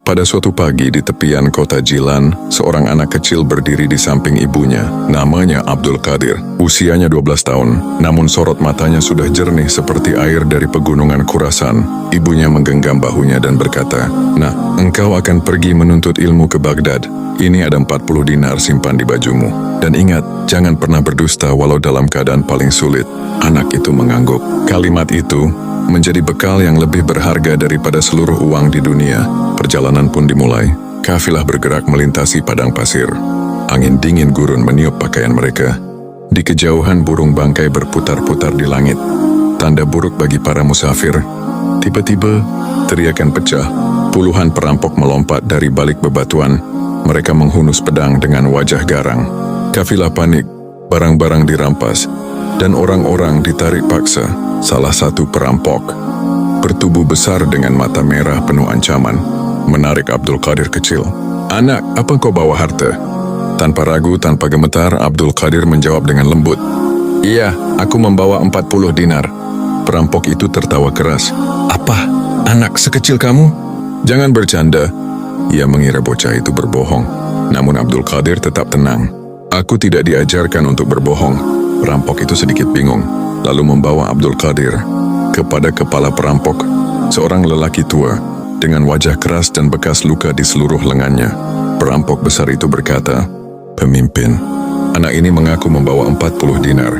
Pada suatu pagi di tepian kota Jilan, seorang anak kecil berdiri di samping ibunya. Namanya Abdul Qadir. Usianya 12 tahun, namun sorot matanya sudah jernih seperti air dari pegunungan Khurasan. Ibunya menggenggam bahunya dan berkata, "Nak, engkau akan pergi menuntut ilmu ke Baghdad. Ini ada 40 dinar simpan di bajumu. Dan ingat, jangan pernah berdusta walau dalam keadaan paling sulit." Anak itu mengangguk. Kalimat itu menjadi bekal yang lebih berharga daripada seluruh uang di dunia. Perjalanan pun dimulai. Kafilah bergerak melintasi padang pasir. Angin dingin gurun meniup pakaian mereka. Di kejauhan burung bangkai berputar-putar di langit. Tanda buruk bagi para musafir. Tiba-tiba, teriakan pecah. Puluhan perampok melompat dari balik bebatuan. Mereka menghunus pedang dengan wajah garang. Kafilah panik, barang-barang dirampas, dan orang-orang ditarik paksa. Salah satu perampok, bertubuh besar dengan mata merah penuh ancaman, menarik Abdul Qadir kecil. "Anak, apa kau bawa harta?" Tanpa ragu, tanpa gemetar, Abdul Qadir menjawab dengan lembut, "Iya, aku membawa 40 dinar." Perampok itu tertawa keras. "Apa? Anak sekecil kamu?" "Jangan bercanda." Ia mengira bocah itu berbohong. Namun Abdul Qadir tetap tenang. "Aku tidak diajarkan untuk berbohong." Perampok itu sedikit bingung, lalu membawa Abdul Qadir kepada kepala perampok, seorang lelaki tua, dengan wajah keras dan bekas luka di seluruh lengannya. Perampok besar itu berkata, "Pemimpin, anak ini mengaku membawa 40 dinar,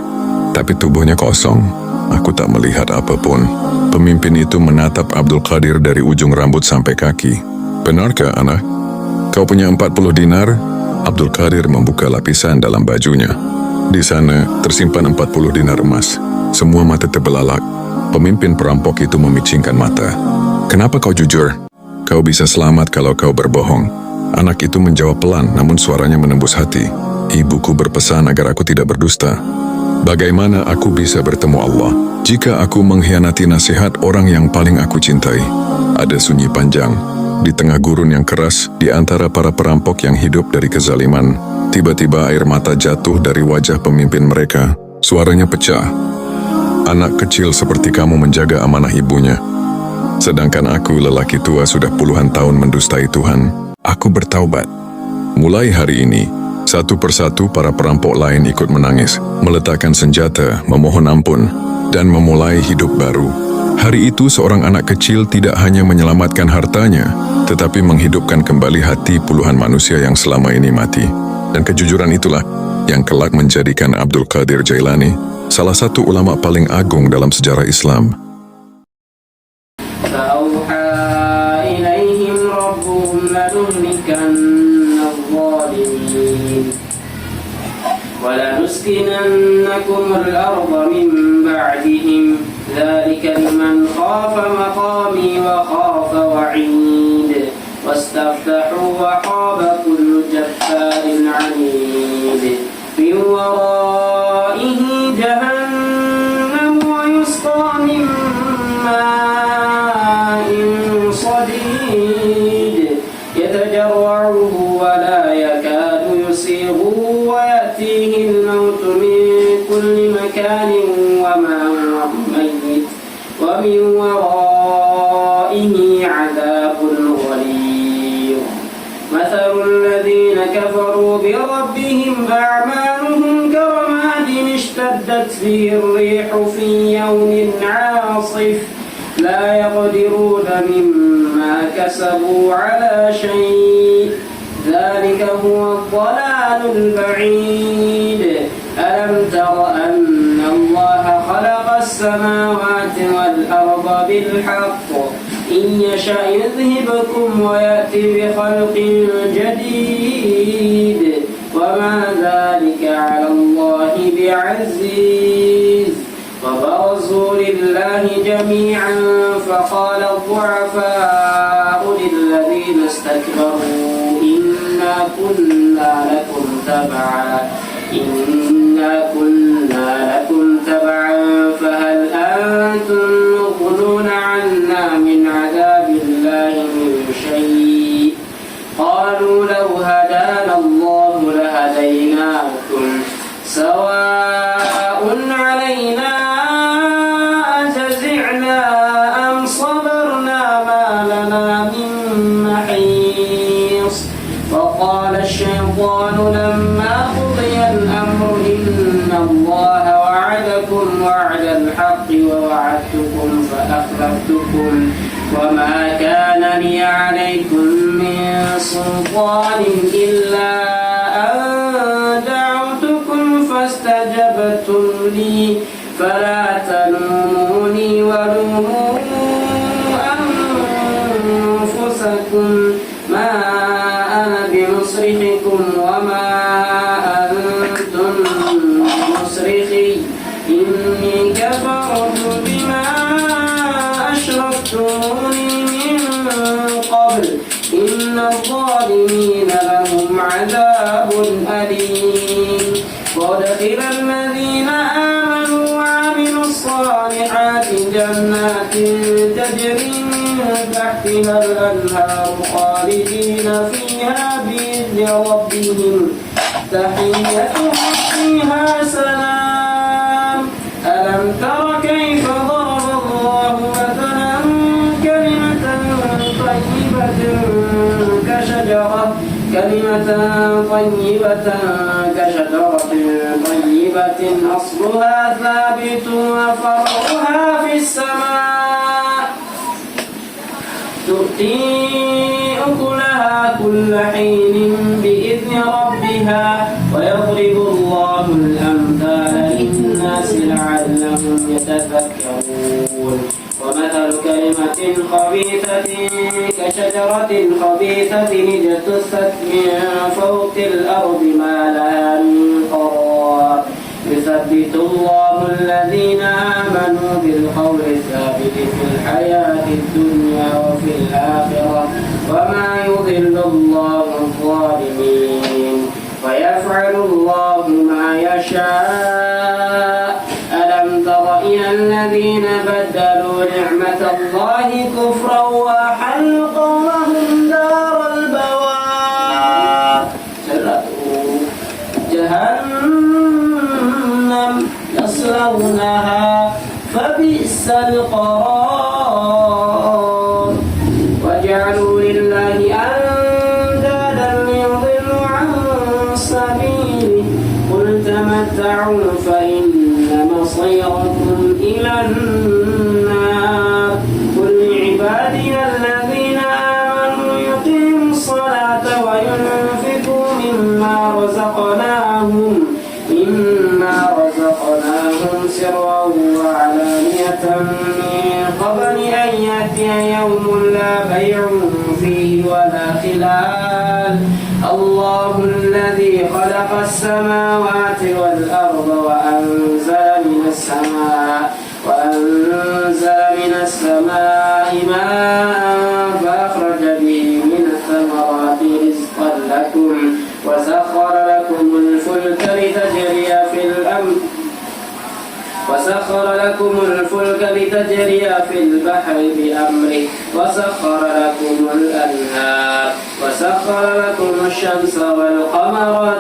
tapi tubuhnya kosong. Aku tak melihat apapun." Pemimpin itu menatap Abdul Qadir dari ujung rambut sampai kaki. "Benarkah, anak? Kau punya 40 dinar?" Abdul Qadir membuka lapisan dalam bajunya. Di sana tersimpan 40 dinar emas. Semua mata terbelalak. Pemimpin perampok itu memicingkan mata. "Kenapa kau jujur? Kau bisa selamat kalau kau berbohong." Anak itu menjawab pelan, namun suaranya menembus hati. "Ibuku berpesan agar aku tidak berdusta. Bagaimana aku bisa bertemu Allah jika aku mengkhianati nasihat orang yang paling aku cintai?" Ada sunyi panjang. Di tengah gurun yang keras, di antara para perampok yang hidup dari kezaliman, tiba-tiba air mata jatuh dari wajah pemimpin mereka. Suaranya pecah. "Anak kecil seperti kamu menjaga amanah ibunya. Sedangkan aku, lelaki tua, sudah puluhan tahun mendustai Tuhan. Aku bertaubat." Mulai hari ini, satu persatu para perampok lain ikut menangis, meletakkan senjata, memohon ampun, dan memulai hidup baru. Hari itu seorang anak kecil tidak hanya menyelamatkan hartanya, tetapi menghidupkan kembali hati puluhan manusia yang selama ini mati. Dan kejujuran itulah yang kelak menjadikan Abdul Qadir Jailani salah satu ulama paling agung dalam sejarah Islam. فأوحى إليهم ربهم لنهلكن الظالمين ولنسكننكم الأرض من بعدهم ذلك لمن خاف مقامي وخاف وعيد واستفتحوا وخاب كل جبار عنيد من ورائه جهنم ويسقى من ماء صديد يتجرعه ولا يكاد يسيغه ويأتيه الموت من كل مكان وما هو ميت ومن ورائه عذاب غليظ مثل الذين كفروا بربهم أعمالهم كرماد اشتدت به الريح في يوم عاصف لا يقدرون مما كسبوا على شيء ذلك هو الضلال البعيد ألم تر أن الله خلق السماوات والأرض بالحق إن يشأ يذهبكم ويأتي بخلق جديد وما ذلك على الله بعزيز وبرزوا لله جميعا فقال الضعفاء للذين استكبروا إنا كنا لكم تبعا فهل أنتم مغنون عنا من عذاب الله من شيء قالوا لو هدانا الله لهديناكم سواء علينا أجزعنا أم صبرنا ما لنا من محيص حريص وقال الشيطان لما قضي الأمر إن الله وعدكم وعد الحق ووعدتكم فأخلفتكم وما كان لي عليكم من سلطان إلا أن دعوتكم فاستجبتم لي فلا تلوموني ولوموا أنفسكم ما أنا بمصرخكم وما أنتم مصرخي إني كفرت بما أشركتموني من قبل إن الظالمين لهم عذاب أليم وأدخل الذين آمنوا وعملوا الصالحات جنات تجري من تحتها الأنهار خالدين فيها بإذن ربهم تحيتهم فيها سلام ألم تر كيف ضرب الله مثلا كلمة طيبة كشجرة طيبة أصلها ثابت وفرعها في السماء تؤتي أكلها كل حين بإذن ربها ويضرب الله الأمثال للناس لعلهم يتذكرون ومثل كلمة خبيثة كشجرة خبيثة اجتثت من فوق الأرض ما لها من قرار يثبت الله الذين آمنوا بالقول الثابت في الحياة الدنيا وفي الآخرة وما يضل الله الظالمين ويفعل الله ما يشاء ألم تر إلى الذين بدلوا نعمة الله كفرا وأحلوا قومهم دار البوار جهنم يصلونها فبئس القرار وجعلوا لله أندادا ليضلوا عن سبيله قل تمتعوا فإن مصيركم إلى النار قل لعبادي الذين آمنوا يقيموا الصلاة وينفقوا مما رزقناهم سرا وعلانية من قبل أن يأتي يوم لا بيع فيه ولا خلال الله الذي خلق السماوات والأرض وأنزل من السماء ماء فأخرج به من الثمرات رزقا لكم وسخر لكم الفلك لتجري في البحر بأمره وسخر لكم الأنهار وسخر لكم الشمس والقمر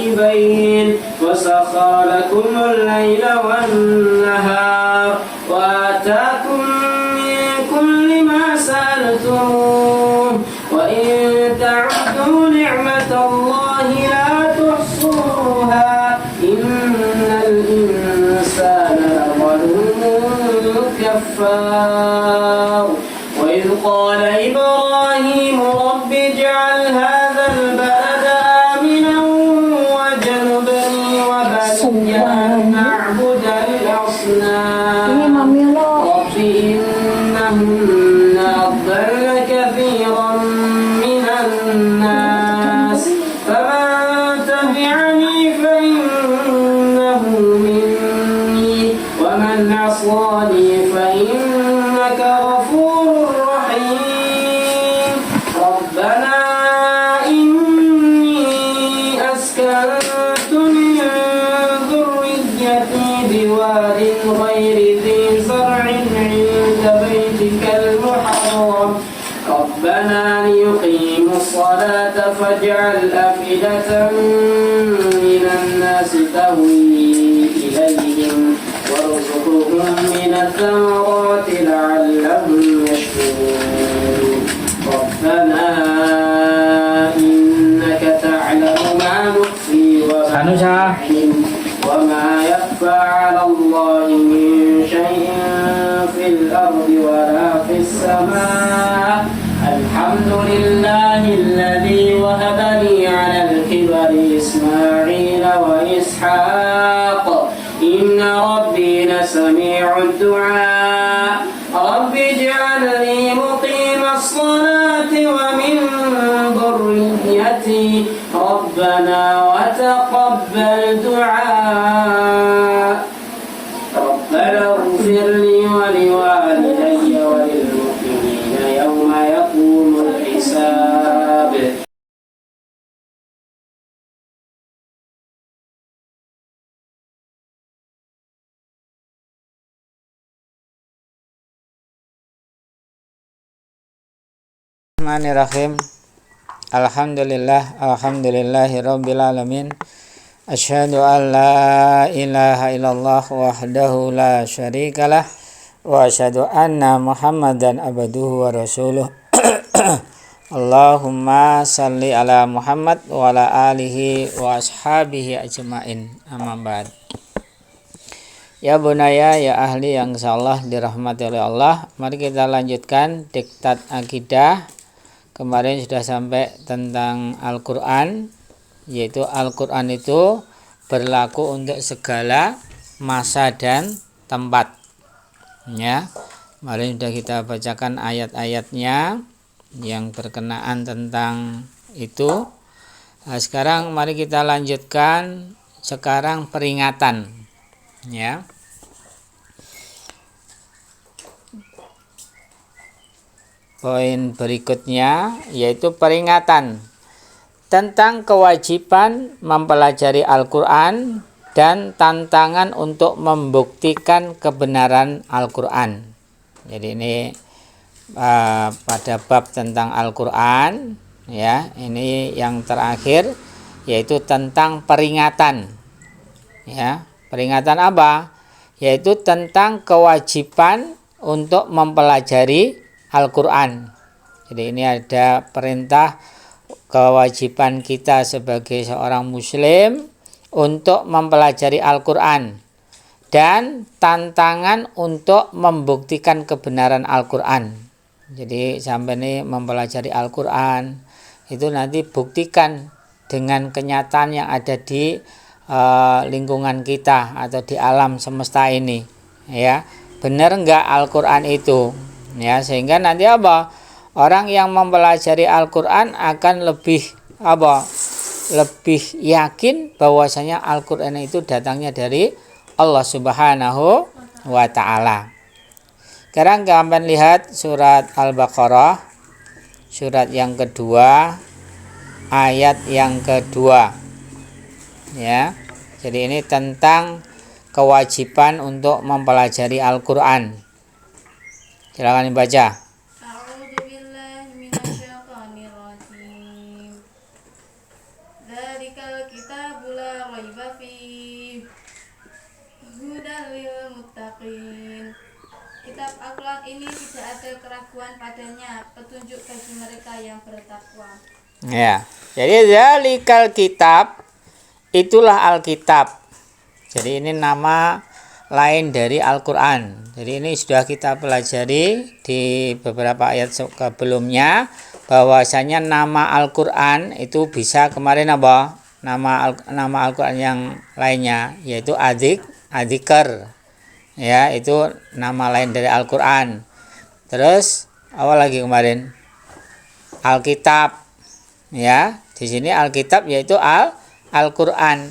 دائبين وسخر لكم الليل والنهار وآتاكم من كل ما سألتموه وإن تعدوا نعمة الله لا تحصوها إن الإنسان لظلوم كفار وإذ قال إبراهيم رب اجعل هذا البلد آمنا واجنبني وبني أن نعبد الأصنام رب إنهن أضلن كثيرا من الناس فمن تبعني فإنه مني ومن عصاني فإنك غفور رحيم ربنا إني أسكنت من ذريتي بواد غير ذي زرع عند بيتك المحرم ربنا ليقيموا الصلاة فاجعل أفئدة من الناس تهوي إليهم وارزقهم من الثمرات لعلهم يشكرون الحمد لله الذي وهب لي على الكبر إسماعيل وإسحاق إن ربي لسميع الدعاء رب اجعلني مقيم الصلاة ومن ذريتي ربنا وتقبل دعاء ربنا اغفر لي ولوالدي وللمؤمنين يوم يقوم الحساب. Bismillahirrahmanirrahim. Alhamdulillahirabbil alamin. Asyhadu an la ilaha illallah wahdahu la syarikalah wa asyhadu anna Muhammadan abduhu wa rasuluh. Allahumma salli ala Muhammad wa ala alihi wa ashabihi ajmain. Amma ba'd. Ya bunaya, ya ahli yang insyaallah dirahmati oleh Allah, mari kita lanjutkan diktat akidah. Kemarin sudah sampai tentang Al-Quran, yaitu Al-Quran itu berlaku untuk segala masa dan tempat. Ya, kemarin sudah kita bacakan ayat-ayatnya yang berkenaan tentang itu. Nah, sekarang mari kita lanjutkan sekarang peringatan. Ya. Poin berikutnya yaitu peringatan tentang kewajiban mempelajari Al-Quran dan tantangan untuk membuktikan kebenaran Al-Quran. Jadi ini pada bab tentang Al-Quran, ya, ini yang terakhir yaitu tentang peringatan. Ya, peringatan apa? Yaitu tentang kewajiban untuk mempelajari Al-Quran. Jadi ini ada perintah kewajiban kita sebagai seorang muslim untuk mempelajari Al-Quran dan tantangan untuk membuktikan kebenaran Al-Quran. Jadi sampai ini mempelajari Al-Quran itu nanti buktikan dengan kenyataan yang ada di lingkungan kita atau di alam semesta ini. Ya, benar enggak Al-Quran itu? Ya, sehingga nanti apa? Orang yang mempelajari Al-Quran akan lebih yakin bahwasanya Al-Quran itu datangnya dari Allah Subhanahu wa Ta'ala. Sekarang kalian lihat surat Al-Baqarah, surat yang kedua, ayat yang kedua. Ya, jadi ini tentang kewajiban untuk mempelajari Al-Quran. Silakan dibaca. A'udzubillahi minasyaitonirrajim. Dzalikal kitabu la raiba fihi hudal lil muttaqin. Kitab Al-Quran ini tidak ada keraguan padanya, petunjuk bagi mereka yang bertakwa. Ya, jadi dzalikal kitab, itulah Alkitab. Jadi ini nama lain dari Al-Quran. Jadi ini sudah kita pelajari di beberapa ayat sebelumnya, bahwasanya nama Al-Quran itu bisa kemarin apa? Nama Al-Quran yang lainnya yaitu Adzikr. Ya, itu nama lain dari Al-Quran. Terus apa lagi kemarin? Alkitab. Ya, di sini Alkitab yaitu Al-Quran.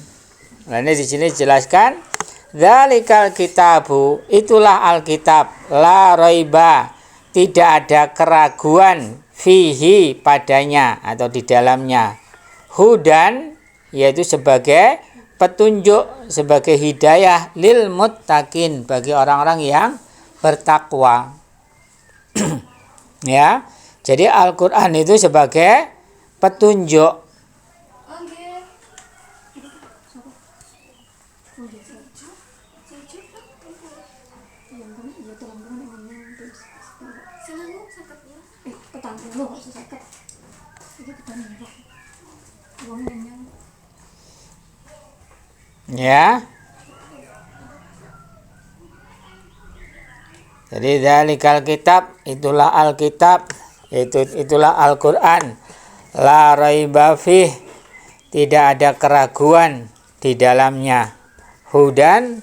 Nah, ini di sini dijelaskan dzalikal kitabu, itulah Alkitab, la raiba, tidak ada keraguan, fihi, padanya atau di dalamnya, hudan, yaitu sebagai petunjuk, sebagai hidayah, lil muttaqin, bagi orang-orang yang bertakwa. Ya, jadi Al-Quran itu sebagai petunjuk. Ya. Jadi dzalikal kitab, itulah Alkitab Itulah Al-Qur'an. La raiba fih, tidak ada keraguan di dalamnya. Hudan,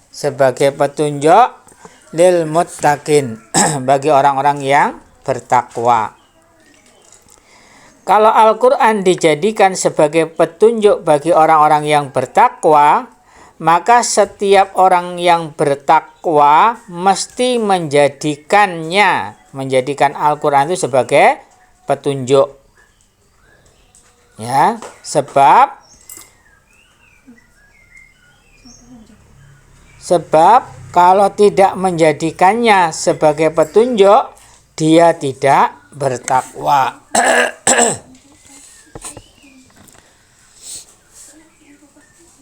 sebagai petunjuk, lil muttaqin, bagi orang-orang yang bertakwa. Kalau Al-Quran dijadikan sebagai petunjuk bagi orang-orang yang bertakwa, maka setiap orang yang bertakwa mesti menjadikan Al-Quran itu sebagai petunjuk. Ya, sebab kalau tidak menjadikannya sebagai petunjuk, dia tidak bertakwa.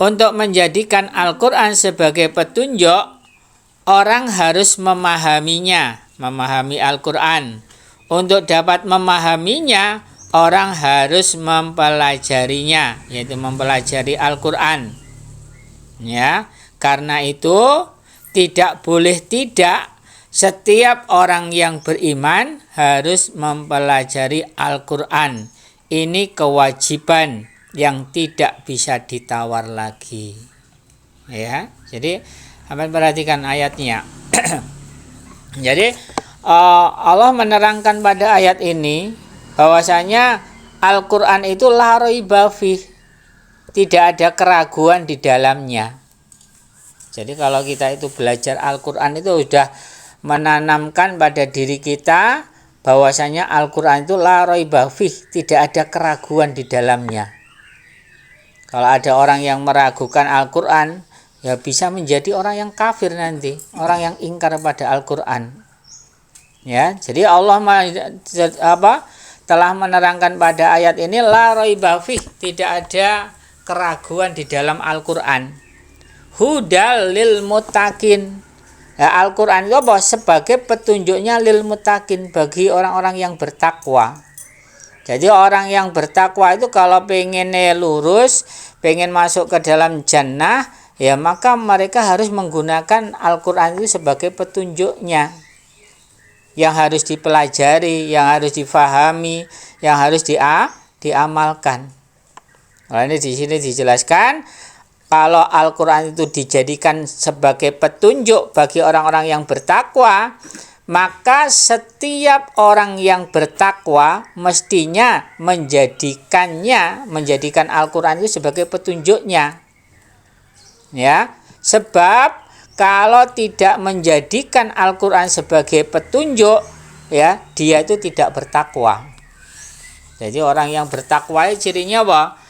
Untuk menjadikan Al-Quran sebagai petunjuk, orang harus memahaminya, memahami Al-Quran. Untuk dapat memahaminya, orang harus mempelajarinya, yaitu mempelajari Al-Quran. Ya, karena itu tidak boleh tidak, setiap orang yang beriman harus mempelajari Al-Quran. Ini kewajiban yang tidak bisa ditawar lagi. Ya, jadi perhatikan ayatnya. Jadi Allah menerangkan pada ayat ini bahwasanya Al-Quran itu la raiba fih, tidak ada keraguan di dalamnya. Jadi kalau kita itu belajar Al-Quran itu sudah menanamkan pada diri kita bahwasanya Al-Quran itu la raiba fih, tidak ada keraguan di dalamnya. Kalau ada orang yang meragukan Al-Quran, ya bisa menjadi orang yang kafir nanti, orang yang ingkar pada Al-Quran. Ya, jadi Allah telah menerangkan pada ayat ini la raiba fih, tidak ada keraguan di dalam Al-Quran. Hudal lil muttaqin. Ya, Al-Quran itu sebagai petunjuknya lil muttaqin, bagi orang-orang yang bertakwa. Jadi orang yang bertakwa itu kalau pengen lurus, pengen masuk ke dalam jannah, ya maka mereka harus menggunakan Al-Quran itu sebagai petunjuknya, yang harus dipelajari, yang harus difahami, yang harus diamalkan. Nah, ini di sini dijelaskan kalau Al-Quran itu dijadikan sebagai petunjuk bagi orang-orang yang bertakwa, maka setiap orang yang bertakwa mestinya menjadikan Al-Quran itu sebagai petunjuknya. Ya, sebab kalau tidak menjadikan Al-Quran sebagai petunjuk, ya dia itu tidak bertakwa. Jadi orang yang bertakwa cirinya apa?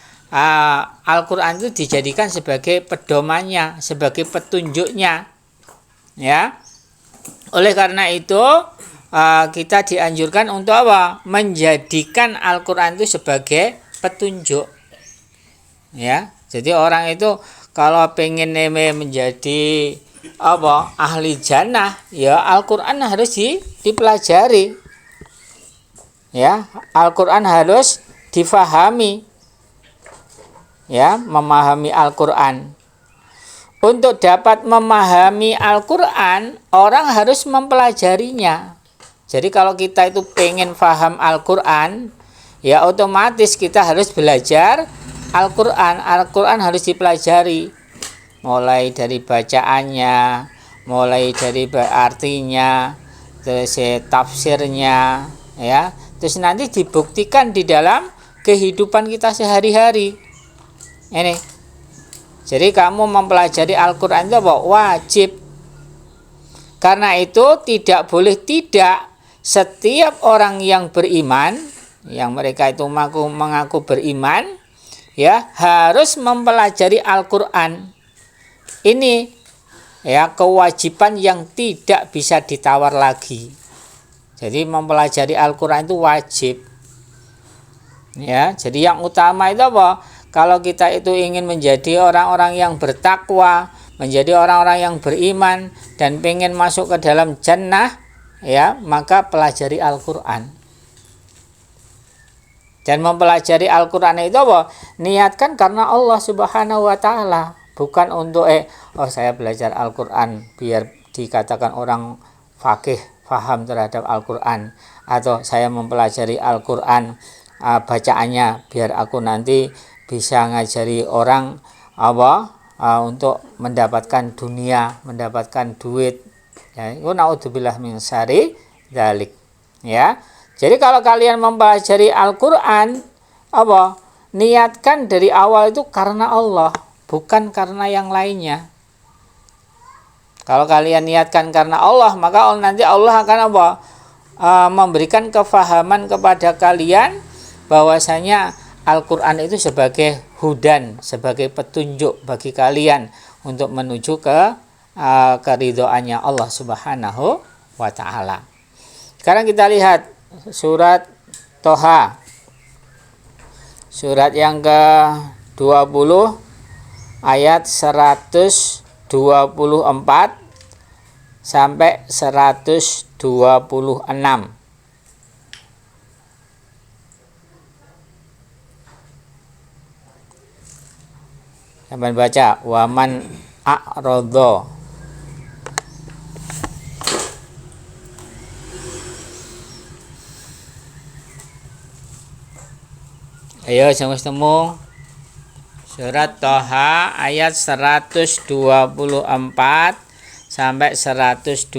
Al-Quran itu dijadikan sebagai pedomannya, sebagai petunjuknya. Ya. Oleh karena itu kita dianjurkan untuk apa? Menjadikan Al-Quran itu sebagai petunjuk. Ya, jadi orang itu kalau pengen menjadi ahli jannah, ya Al-Quran harus dipelajari. Ya, Al-Quran harus difahami. Ya, memahami Al-Quran. Untuk dapat memahami Al-Quran, orang harus mempelajarinya. Jadi kalau kita itu pengen paham Al-Quran, ya otomatis kita harus belajar Al-Quran. Al-Quran harus dipelajari. Mulai dari bacaannya, mulai dari artinya, terus tafsirnya, ya. Terus nanti dibuktikan di dalam kehidupan kita sehari-hari. Ini. Jadi kamu mempelajari Al-Quran itu wajib. Karena itu tidak boleh tidak, setiap orang yang beriman, yang mereka itu mengaku beriman, ya harus mempelajari Al-Quran. Ini ya kewajiban yang tidak bisa ditawar lagi. Jadi mempelajari Al-Quran itu wajib. Ya, jadi yang utama itu apa? Kalau kita itu ingin menjadi orang-orang yang bertakwa, menjadi orang-orang yang beriman dan pengen masuk ke dalam jannah, ya, maka pelajari Al-Quran. Dan mempelajari Al-Quran itu apa? Niatkan karena Allah Subhanahu wa taala, bukan untuk saya belajar Al-Quran biar dikatakan orang faqih faham terhadap Al-Quran, atau saya mempelajari Al-Quran bacaannya biar aku nanti bisa ngajari orang untuk mendapatkan dunia, mendapatkan duit. Ya, naudzubillah min syarri dzalik. Ya. Jadi kalau kalian mempelajari Al-Quran, niatkan dari awal itu karena Allah, bukan karena yang lainnya. Kalau kalian niatkan karena Allah, maka nanti Allah akan memberikan kefahaman kepada kalian bahwasanya Al-Quran itu sebagai hudan, sebagai petunjuk bagi kalian untuk menuju ke keridhoannya Allah Subhanahu wa Ta'ala. Sekarang kita lihat surat Toha, surat yang ke-20 ayat 124 sampai 126. Sampai baca, waman a'radha. Ayo sama temu surat Toha ayat 124 sampai 126.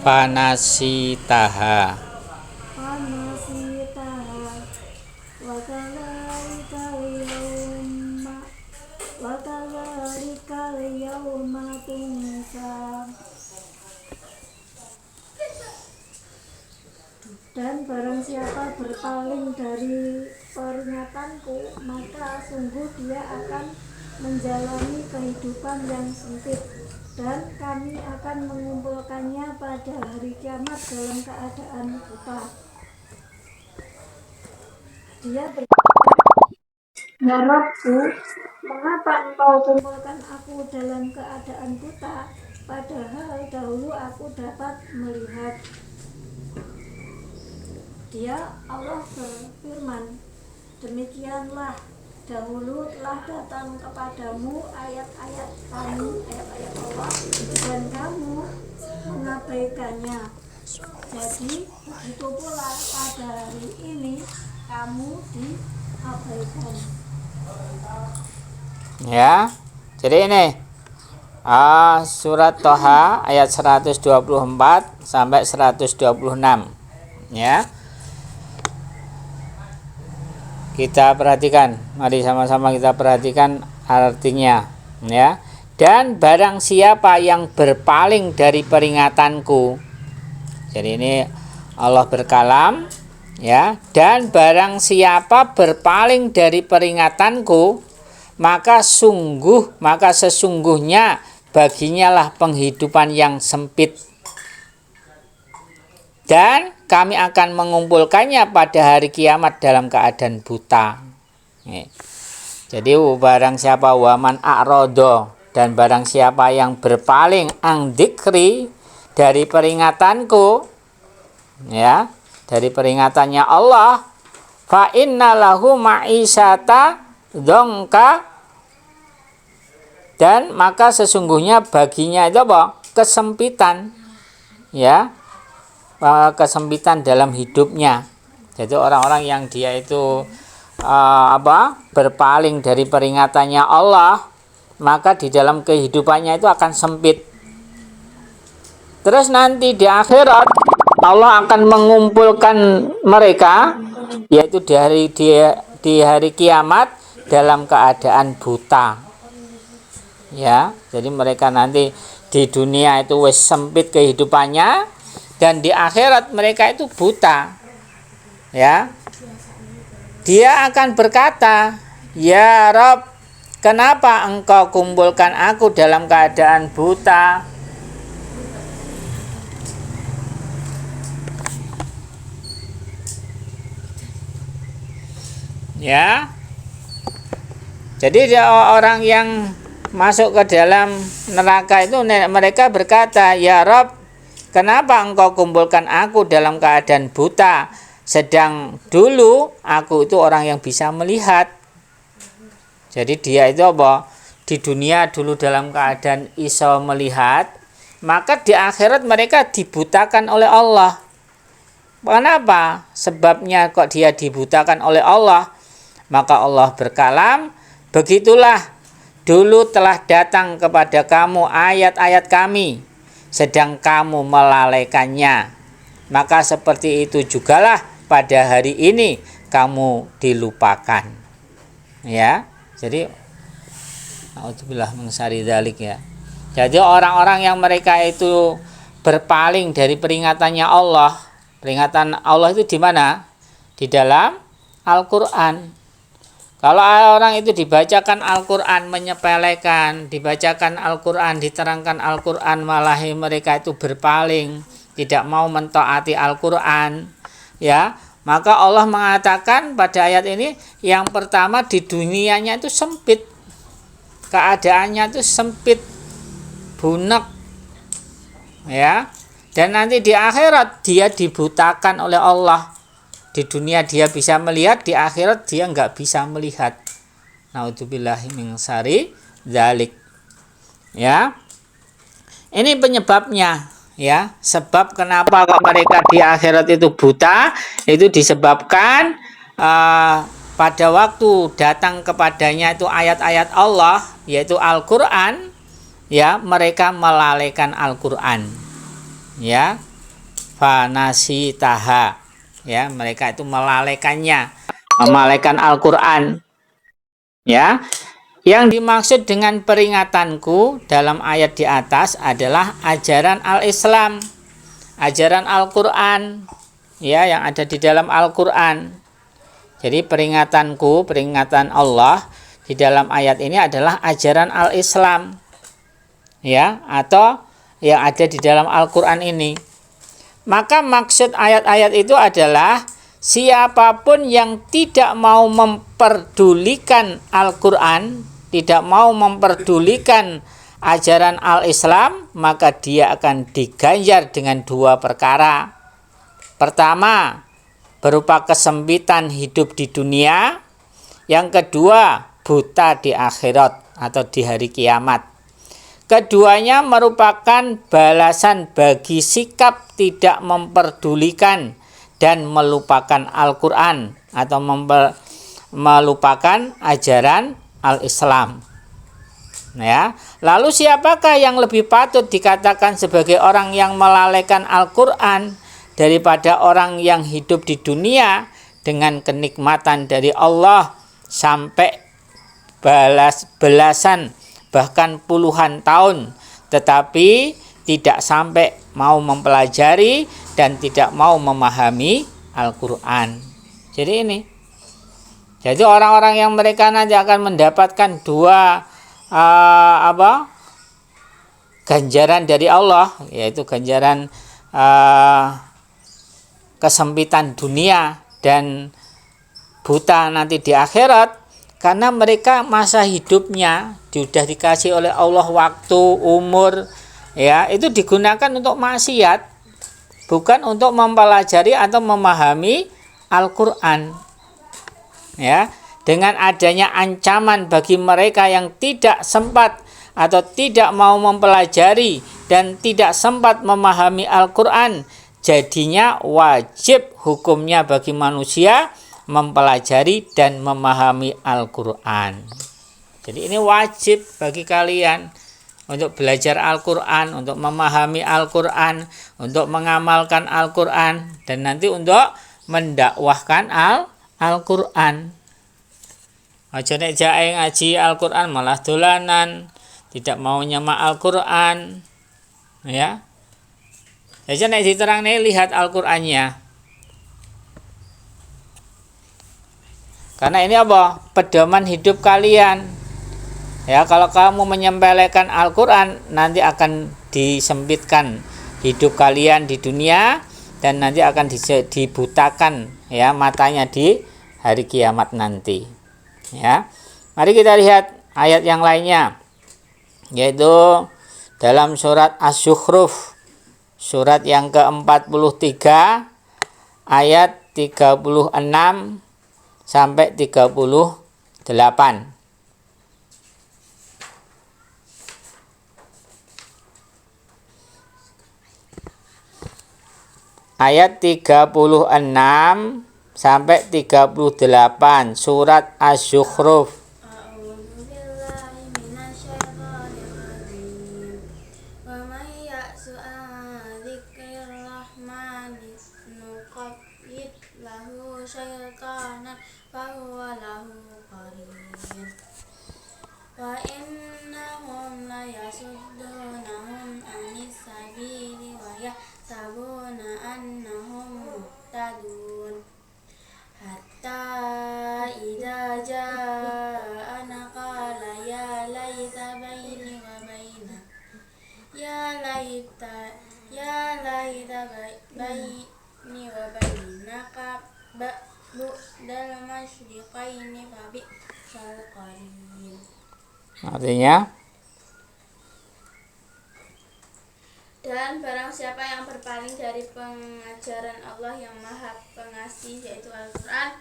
Panasitaha dan barang siapa berpaling dari peringatanku, maka sungguh dia akan menjalani kehidupan yang sempit, dan kami akan mengumpulkannya pada hari kiamat dalam keadaan buta. Dia berkata, "Ya Rabbku, mengapa engkau kumpulkan aku dalam keadaan buta, padahal dahulu aku dapat melihat?" Dia, Allah berfirman, "Demikianlah, dahulu telah datang kepadamu ayat-ayat kami, ayat-ayat Allah, dan kamu mengabaikannya. Jadi begitu pula pada hari ini kamu diabaikan." Ya, jadi ini surat Toha ayat 124 sampai 126. Ya, kita perhatikan, mari sama-sama kita perhatikan artinya. Ya, dan barang siapa yang berpaling dari peringatanku, jadi ini Allah berkalam, ya, dan barang siapa berpaling dari peringatanku, maka sesungguhnya baginya lah penghidupan yang sempit, dan kami akan mengumpulkannya pada hari kiamat dalam keadaan buta. Jadi barang siapa waman a'rodo, dan barang siapa yang berpaling ang dzikri, dari peringatanku, ya, dari peringatannya Allah, fa inna lahu ma'isyata dzonka, dan maka sesungguhnya baginya itu kesempitan, ya, kesempitan dalam hidupnya. Jadi orang-orang yang dia itu berpaling dari peringatannya Allah, maka di dalam kehidupannya itu akan sempit. Terus nanti di akhirat Allah akan mengumpulkan mereka, yaitu di hari kiamat dalam keadaan buta. Ya, jadi mereka nanti di dunia itu wis sempit kehidupannya, dan di akhirat mereka itu buta. Ya, dia akan berkata, ya Rob, kenapa engkau kumpulkan aku dalam keadaan buta? Ya, jadi dia orang yang masuk ke dalam neraka itu, mereka berkata, ya Rob, kenapa engkau kumpulkan aku dalam keadaan buta, sedang dulu aku itu orang yang bisa melihat. Jadi dia itu apa? Di dunia dulu dalam keadaan iso melihat, maka di akhirat mereka dibutakan oleh Allah. Kenapa? Sebabnya kok dia dibutakan oleh Allah? Maka Allah berkalam, begitulah dulu telah datang kepada kamu ayat-ayat kami, sedang kamu melalaikannya. Maka seperti itu jugalah pada hari ini kamu dilupakan. Ya, jadi Alhamdulillah mengsari dalik ya. Jadi orang-orang yang mereka itu berpaling dari peringatannya Allah. Peringatan Allah itu di mana? Di dalam Al-Quran. Kalau orang itu dibacakan Al-Quran menyepelekan, dibacakan Al-Quran, diterangkan Al-Quran, malah mereka itu berpaling, tidak mau mentaati Al-Quran, ya, maka Allah mengatakan pada ayat ini, yang pertama di dunianya itu sempit, keadaannya itu sempit, bunek, ya, dan nanti di akhirat dia dibutakan oleh Allah. Di dunia dia bisa melihat, di akhirat dia nggak bisa melihat. Naudzubillahi min syarri dzalik. Ya, ini penyebabnya. Ya, sebab kenapa kok mereka di akhirat itu buta, itu disebabkan pada waktu datang kepadanya itu ayat-ayat Allah, yaitu Al-Quran, ya, mereka melalaikan Al-Quran. Ya, fanasitaha. Ya, mereka itu melalaikannya, melalaikan Al-Quran. Ya, yang dimaksud dengan peringatanku dalam ayat di atas adalah ajaran Al-Islam, ajaran Al-Quran, ya, yang ada di dalam Al-Quran. Jadi peringatanku, peringatan Allah di dalam ayat ini adalah ajaran Al-Islam, ya, atau yang ada di dalam Al-Quran ini. Maka maksud ayat-ayat itu adalah siapapun yang tidak mau memperdulikan Al-Quran, tidak mau memperdulikan ajaran Al-Islam, maka dia akan diganjar dengan dua perkara. Pertama, berupa kesempitan hidup di dunia. Yang kedua, buta di akhirat atau di hari kiamat. Keduanya merupakan balasan bagi sikap tidak memperdulikan dan melupakan Al-Quran atau melupakan ajaran Al-Islam. Ya, lalu siapakah yang lebih patut dikatakan sebagai orang yang melalaikan Al-Quran daripada orang yang hidup di dunia dengan kenikmatan dari Allah sampai belasan bahkan puluhan tahun, tetapi tidak sampai mau mempelajari dan tidak mau memahami Al-Quran. Jadi ini, jadi orang-orang yang mereka nanti akan mendapatkan dua ganjaran dari Allah, yaitu ganjaran kesempitan dunia dan buta nanti di akhirat. Karena mereka masa hidupnya sudah dikasih oleh Allah waktu, umur, ya, itu digunakan untuk maksiat, bukan untuk mempelajari atau memahami Al-Quran. Ya, dengan adanya ancaman bagi mereka yang tidak sempat atau tidak mau mempelajari dan tidak sempat memahami Al-Quran, jadinya wajib hukumnya bagi manusia mempelajari dan memahami Al-Quran. Jadi ini wajib bagi kalian untuk belajar Al-Quran, untuk memahami Al-Quran, untuk mengamalkan Al-Quran, dan nanti untuk mendakwahkan Al-Quran. Aja nek jae ngaji Al-Quran malah dolanan, tidak mau nyemak Al-Qur'an, ya. Jadi nek diterangne lihat Al-Qur'annya. Karena ini apa? Pedoman hidup kalian. Ya, kalau kamu menyempelekan Al-Qur'an, nanti akan disempitkan hidup kalian di dunia dan nanti akan dibutakan ya matanya di hari kiamat nanti. Ya. Mari kita lihat ayat yang lainnya, yaitu dalam surat Asy-Zukhruf, surat yang ke-43 ayat 36 sampai 38. Ayat 36 sampai 38 surat Asy-Zukhruf. A'udzu billahi minasyaitonir rajim. Wa may ya'su an dzikrir rahmani nuqayyid lahu syaitanan fa huwa lahu qarin. Wa innahum la yasuddunahum 'anis sabili wa yahsabuna annahum muhtadun. Hatta idza ja'ana qala ya laita baini wa baina ya laita baini wa bainaka ba'dal masyriqaini fa bi'sal qarin. Artinya, Dan barang siapa yang berpaling dari pengajaran Allah yang Maha Pengasih, yaitu Al-Quran,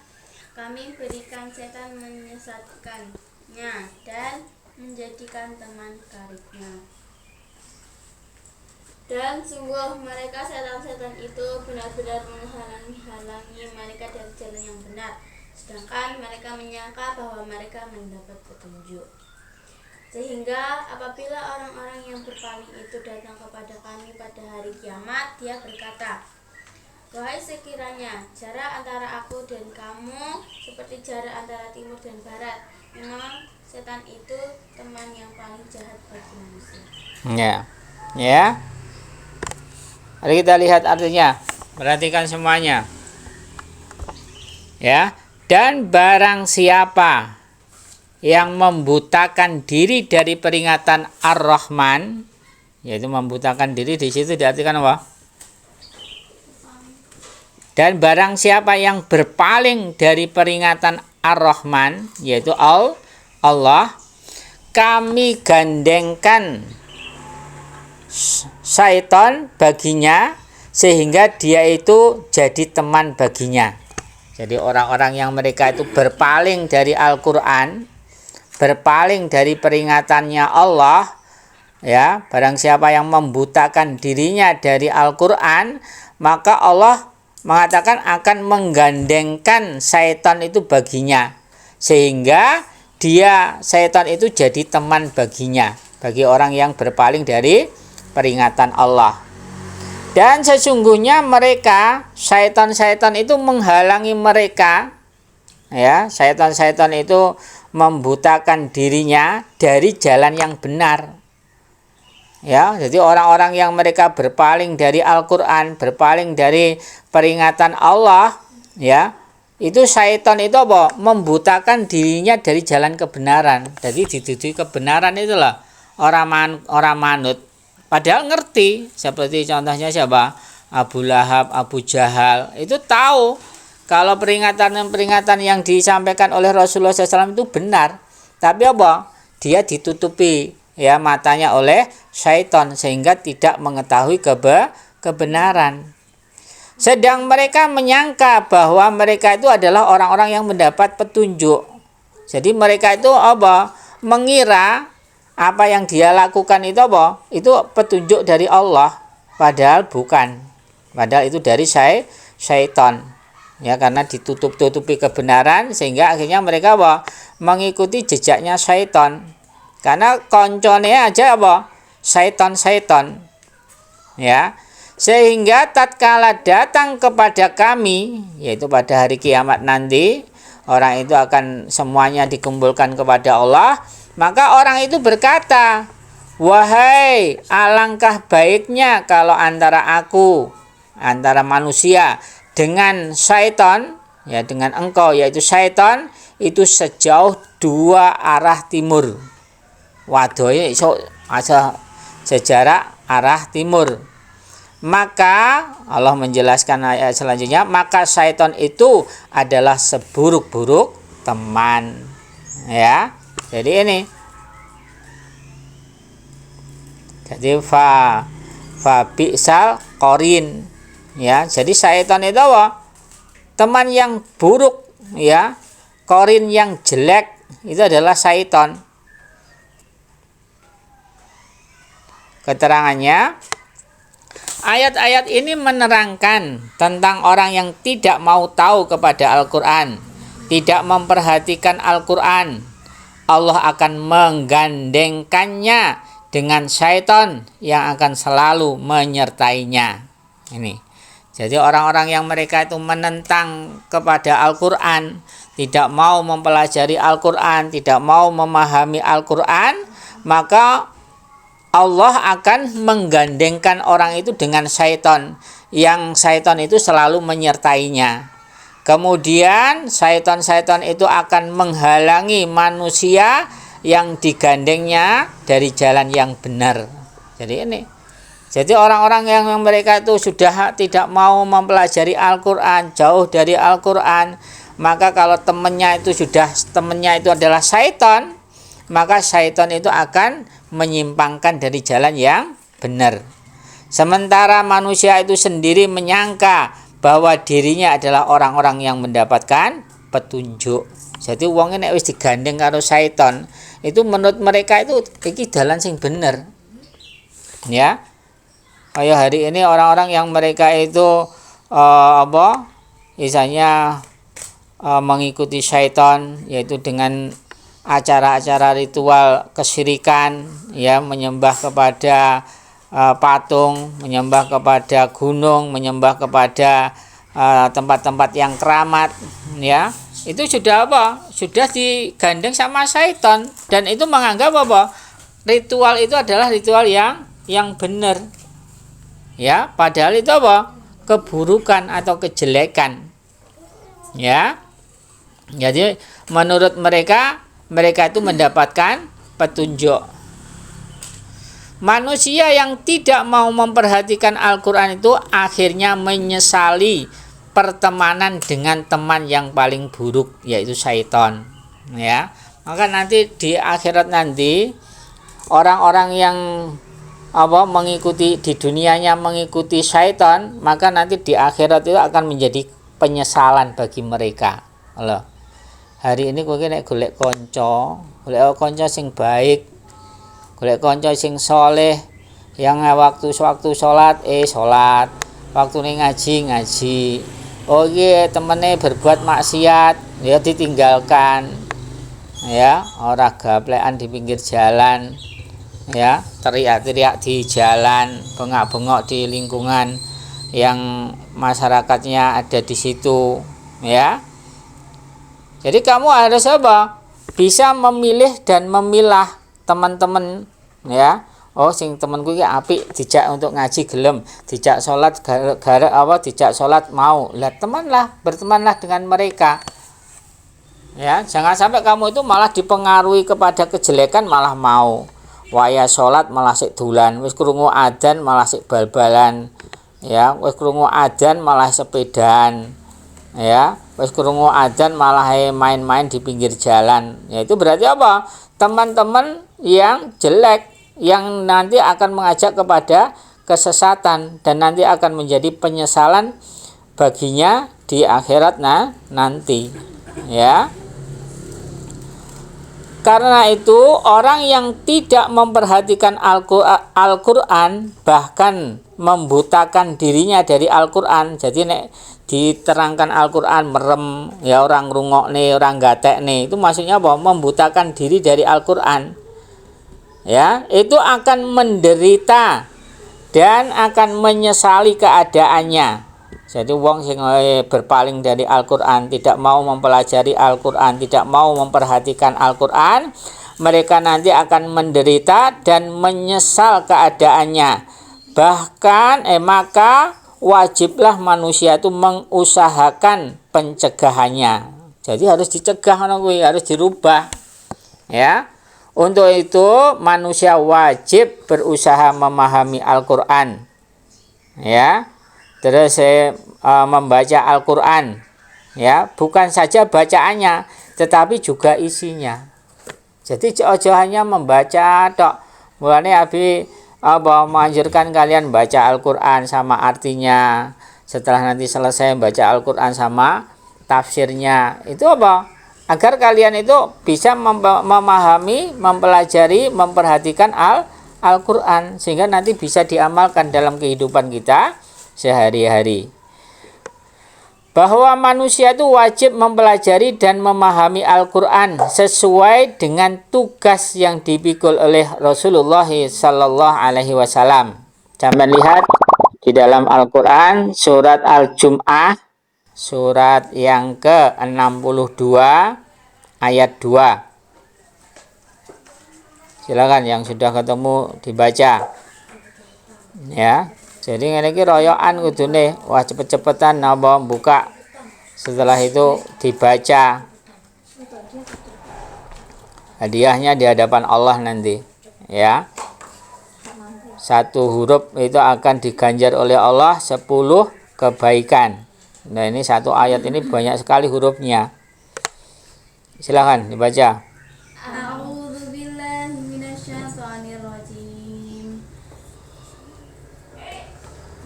kami berikan setan menyesatkannya dan menjadikan teman karibnya. Dan sungguh mereka setan-setan itu benar-benar menghalangi mereka dari jalan yang benar, sedangkan mereka menyangka bahwa mereka mendapat petunjuk. Sehingga apabila orang-orang yang berpaling itu datang kepada kami pada hari kiamat, dia berkata, wahai sekiranya jarak antara aku dan kamu seperti jarak antara timur dan barat, memang setan itu teman yang paling jahat bagi manusia. ya. Mari kita lihat artinya. Perhatikan semuanya. Ya, dan barang siapa yang membutakan diri dari peringatan Ar-Rahman, yaitu membutakan diri di situ diartikan apa? Dan barang siapa yang berpaling dari peringatan Ar-Rahman, yaitu Allah, kami gandengkan syaitan baginya sehingga dia itu jadi teman baginya. Jadi orang-orang yang mereka itu berpaling dari Al-Qur'an, berpaling dari peringatannya Allah, ya, barang siapa yang membutakan dirinya dari Al-Qur'an, maka Allah mengatakan akan menggandengkan syaitan itu baginya, sehingga syaitan itu jadi teman baginya, bagi orang yang berpaling dari peringatan Allah. Dan sesungguhnya mereka, syaitan-syaitan itu menghalangi mereka, ya, syaitan-syaitan itu membutakan dirinya dari jalan yang benar. Ya, jadi orang-orang yang mereka berpaling dari Al-Qur'an, berpaling dari peringatan Allah, ya, itu syaitan itu apa? Membutakan dirinya dari jalan kebenaran. Jadi dituju kebenaran itulah orang manut. Padahal ngerti, seperti contohnya siapa? Abu Lahab, Abu Jahal, itu tahu kalau peringatan yang disampaikan oleh Rasulullah SAW itu benar, tapi apa? Dia ditutupi ya matanya oleh syaitan sehingga tidak mengetahui kebenaran. Sedang mereka menyangka bahwa mereka itu adalah orang-orang yang mendapat petunjuk. Jadi mereka itu apa? Mengira apa yang dia lakukan itu apa? Itu petunjuk dari Allah, padahal bukan. Padahal itu dari syaitan. Ya, karena ditutup-tutupi kebenaran sehingga akhirnya mereka apa? Mengikuti jejaknya syaitan. Karena koncone aja apa? Syaitan. Ya. Sehingga tatkala datang kepada kami, yaitu pada hari kiamat nanti, orang itu akan semuanya dikumpulkan kepada Allah, maka orang itu berkata, Wahai, alangkah baiknya kalau antara manusia dengan syaitan, ya dengan engkau yaitu syaitan, itu sejauh 2 arah timur. Wadohe iso aja sejarak arah timur. Maka Allah menjelaskan ayat selanjutnya, maka syaitan itu adalah seburuk-buruk teman. Ya. Jadi ini. Jadi fa bi'sal qarin. Ya, jadi syaitan itu apa? Teman yang buruk, ya. Qarin yang jelek itu adalah syaitan. Keterangannya, ayat-ayat ini menerangkan tentang orang yang tidak mau tahu kepada Al-Quran, tidak memperhatikan Al-Quran. Allah akan menggandengkannya dengan syaitan yang akan selalu menyertainya. Ini. Jadi orang-orang yang mereka itu menentang kepada Al-Quran, tidak mau mempelajari Al-Quran, tidak mau memahami Al-Quran, maka Allah akan menggandengkan orang itu dengan syaitan, yang syaitan itu selalu menyertainya. Kemudian syaitan-syaitan itu akan menghalangi manusia yang digandengnya dari jalan yang benar. Jadi ini. Jadi orang-orang yang mereka itu sudah tidak mau mempelajari Al-Quran, jauh dari Al-Quran, maka kalau temannya itu adalah syaitan, maka syaitan itu akan menyimpangkan dari jalan yang benar. Sementara manusia itu sendiri menyangka bahwa dirinya adalah orang-orang yang mendapatkan petunjuk. Jadi wong nek wis digandeng karo syaitan, itu menurut mereka itu iki dalan sing bener. Ya. Kayak hari ini orang-orang yang mereka itu mengikuti syaitan, yaitu dengan acara-acara ritual kesyirikan, ya, menyembah kepada patung, menyembah kepada gunung, menyembah kepada tempat-tempat yang keramat, ya. Itu sudah sudah digandeng sama syaitan, dan itu menganggap ritual itu adalah ritual yang benar, ya, padahal itu keburukan atau kejelekan, ya. Jadi menurut mereka itu mendapatkan petunjuk. Manusia yang tidak mau memperhatikan Al-Quran itu akhirnya menyesali pertemanan dengan teman yang paling buruk, yaitu syaitan, ya. Maka nanti di akhirat nanti orang-orang yang mengikuti di dunianya mengikuti syaitan, maka nanti di akhirat itu akan menjadi penyesalan bagi mereka. Allah. Hari ini kowe nek golek kanca sing baik, golek kanca sing soleh, yang waktu sholat sholat, waktu ngaji. Oh iya, temene berbuat maksiat, ya ditinggalkan, ya, ora gaplekan di pinggir jalan, ya, teriak-teriak di jalan, bengak-bengok di lingkungan yang masyarakatnya ada di situ, ya. Jadi kamu harus bisa memilih dan memilah teman-teman, ya. Oh, sing temanku iki apik, dijak untuk ngaji gelem, dijak salat dijak salat mau. Bertemanlah dengan mereka. Ya, jangan sampai kamu itu malah dipengaruhi kepada kejelekan malah mau. Waya salat malah sik dolan, wis krungu adzan malah sik bal-balan. Ya, wis krungu adzan malah sepedaan. Ya, wis krungu adzan malah main-main di pinggir jalan. Ya, itu berarti teman-teman yang jelek, yang nanti akan mengajak kepada kesesatan dan nanti akan menjadi penyesalan baginya di akhirat nanti, ya. Karena itu orang yang tidak memperhatikan Al-Quran bahkan membutakan dirinya dari Al-Quran. Jadi nek diterangkan Al-Quran merem, ya, orang rungokne, orang gatekne, itu maksudnya membutakan diri dari Al-Quran. Ya, itu akan menderita dan akan menyesali keadaannya. Jadi wong sing berpaling dari Al-Quran, tidak mau mempelajari Al-Quran, tidak mau memperhatikan Al-Quran, mereka nanti akan menderita dan menyesal keadaannya. Bahkan maka wajiblah manusia itu mengusahakan pencegahannya. Jadi harus dicegah, harus dirubah. Ya. Untuk itu manusia wajib berusaha memahami Al-Qur'an. Ya. Terus membaca Al-Qur'an. Ya, bukan saja bacaannya, tetapi juga isinya. Jadi ojo hanya membaca tok. Mulane Abi menganjurkan kalian baca Al-Qur'an sama artinya. Setelah nanti selesai baca Al-Qur'an sama tafsirnya. Itu apa? Agar kalian itu bisa memahami, mempelajari, memperhatikan Al-Qur'an sehingga nanti bisa diamalkan dalam kehidupan kita sehari-hari. Bahwa manusia itu wajib mempelajari dan memahami Al-Qur'an sesuai dengan tugas yang dipikul oleh Rasulullah sallallahu alaihi wasallam. Sampai lihat di dalam Al-Qur'an surat Al-Jum'ah, surat yang ke-62 ayat 2. Silakan yang sudah ketemu dibaca. Ya. Jadi ini royokan kudune, wah cepet-cepetan napa buka. Setelah itu dibaca. Hadiahnya di hadapan Allah nanti, ya. Satu huruf itu akan diganjar oleh Allah 10 kebaikan. Nah, ini satu ayat ini banyak sekali hurufnya. Silakan dibaca.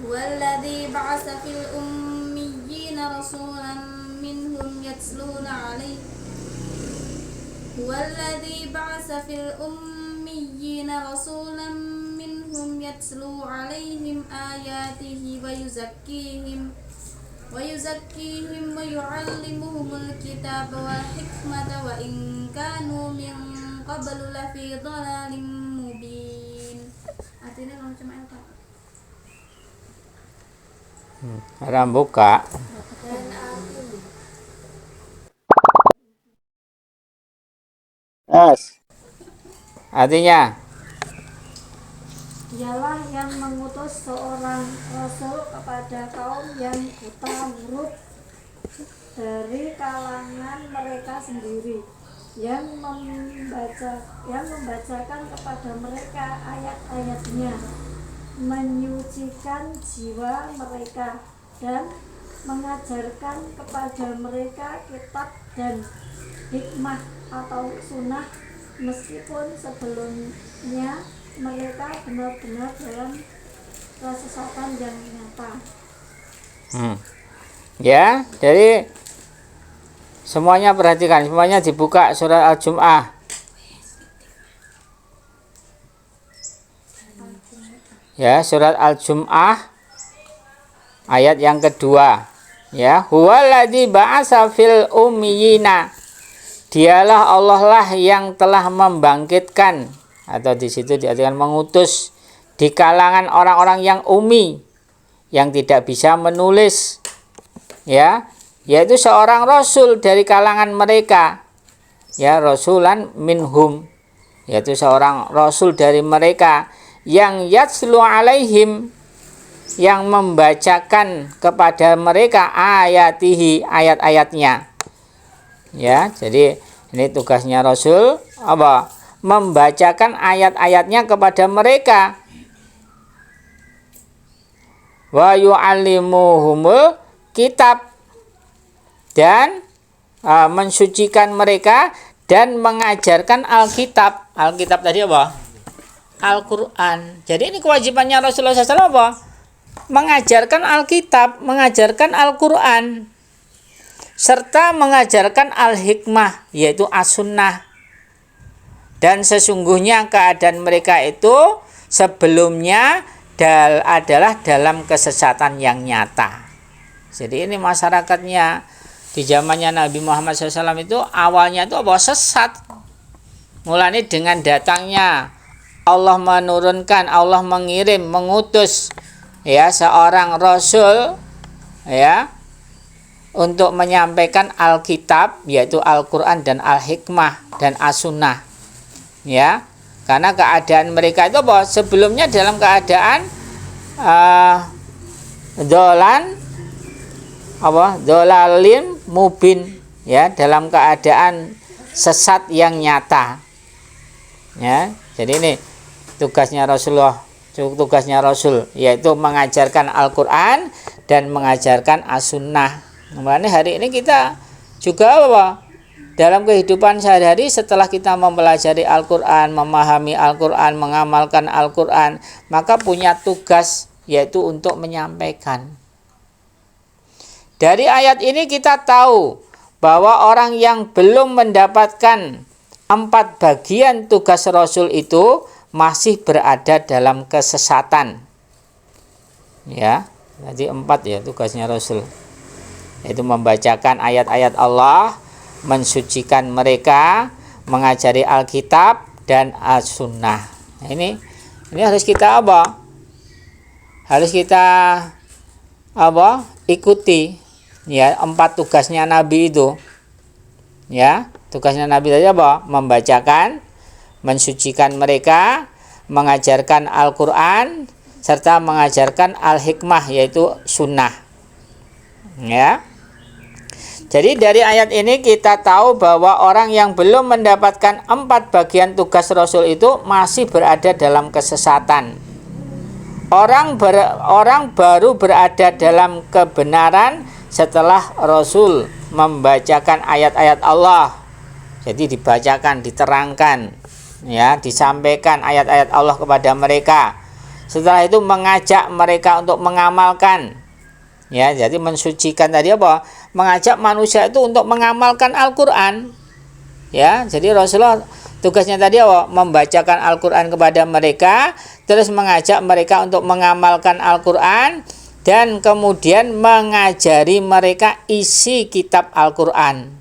والذي بعث في الأميين رسولا منهم يتلو عليه والذي بعث في الأميين رسولا منهم يتلو عليهم آياته ويزكيهم ويعلمهم الكتاب والحكمة وإن كانوا من قبل لفي ضلال مبين. Artinya kalau cuma apa? Ram buka. Yes. Artinya Dialah yang mengutus seorang rasul kepada kaum yang buta huruf dari kalangan mereka sendiri, yang membacakan kepada mereka ayat-ayatnya, menyucikan jiwa mereka, dan mengajarkan kepada mereka kitab dan hikmah atau sunnah, meskipun sebelumnya mereka benar-benar dalam kesesatan yang nyata. Ya, jadi semuanya perhatikan, semuanya dibuka surat Al-Jum'ah. Ya, surat Al-Jum'ah ayat yang kedua. Ya, huwaladzi ba'atsa fil ummiyina. Dialah Allah lah yang telah membangkitkan, atau di situ diartikan mengutus, di kalangan orang-orang yang ummi, yang tidak bisa menulis, ya, yaitu seorang rasul dari kalangan mereka, ya, rasulan minhum, yaitu seorang rasul dari mereka, yang yatslu alaihim, yang membacakan kepada mereka ayatihi, ayat-ayatnya. Ya, jadi ini tugasnya rasul apa? Membacakan ayat-ayatnya kepada mereka. Wa yu'allimuhumul kitab, dan mensucikan mereka dan mengajarkan Alkitab. Alkitab tadi apa? Al-Qur'an. Jadi ini kewajibannya Rasulullah SAW apa? Mengajarkan Alkitab, mengajarkan Al-Qur'an, serta mengajarkan Al-Hikmah, yaitu As-Sunnah. Dan sesungguhnya keadaan mereka itu sebelumnya adalah dalam kesesatan yang nyata. Jadi ini masyarakatnya di zamannya Nabi Muhammad SAW itu awalnya itu apa? Sesat. Mulanya dengan datangnya Allah menurunkan, Allah mengirim, mengutus, ya, seorang rasul, ya, untuk menyampaikan Alkitab, yaitu Al-Quran dan Al-Hikmah dan As-Sunnah. ya. Karena keadaan mereka itu apa? Sebelumnya dalam keadaan dolalin mubin, ya, dalam keadaan sesat yang nyata, ya. Jadi ini tugasnya Rasulullah, tugasnya Rasul, yaitu mengajarkan Al-Quran dan mengajarkan As-Sunnah. Makanya hari ini kita juga apa? Dalam kehidupan sehari-hari setelah kita mempelajari Al-Quran, memahami Al-Quran, mengamalkan Al-Quran, maka punya tugas yaitu untuk menyampaikan. Dari ayat ini kita tahu bahwa orang yang belum mendapatkan 4 bagian tugas Rasul itu masih berada dalam kesesatan. Ya, jadi 4 ya tugasnya Rasul. Yaitu membacakan ayat-ayat Allah, mensucikan mereka, mengajari Alkitab dan As-Sunnah. Nah, ini harus kita apa? Harus kita ikuti, ya, 4 tugasnya Nabi itu. Ya, tugasnya Nabi tadi apa? Membacakan, mensucikan mereka, mengajarkan Al-Quran, serta mengajarkan Al-Hikmah, yaitu Sunnah. Ya. Jadi dari ayat ini kita tahu bahwa orang yang belum mendapatkan 4 bagian tugas Rasul itu masih berada dalam kesesatan. Orang baru berada dalam kebenaran setelah Rasul membacakan ayat-ayat Allah. Jadi dibacakan, diterangkan, ya, disampaikan ayat-ayat Allah kepada mereka. Setelah itu mengajak mereka untuk mengamalkan. Ya, jadi mensucikan tadi apa? Mengajak manusia itu untuk mengamalkan Al-Quran. Ya, jadi Rasulullah tugasnya tadi apa? Membacakan Al-Quran kepada mereka, terus mengajak mereka untuk mengamalkan Al-Quran, dan kemudian mengajari mereka isi kitab Al-Quran.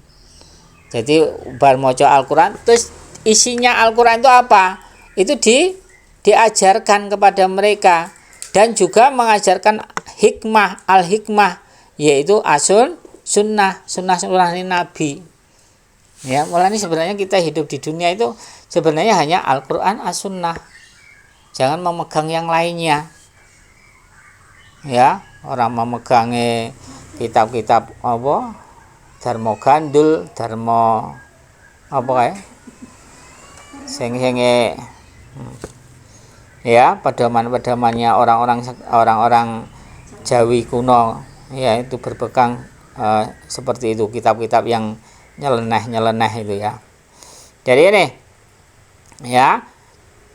Jadi bar maca Al-Quran, terus isinya Al-Quran itu apa? Itu diajarkan kepada mereka, dan juga mengajarkan hikmah, al-hikmah, yaitu sunnah ini Nabi. Ya, mulanya sebenarnya kita hidup di dunia itu sebenarnya hanya Al-Quran, As-Sunnah. Jangan memegang yang lainnya. Ya, orang memegang kitab-kitab apa? Dharma Gandul, Dharma apa kayak? Sing-singe ya, pedoman-pedomannya orang-orang Jawi kuno, ya, itu berpegang seperti itu, kitab-kitab yang nyeleneh itu, ya. Jadi ini, ya,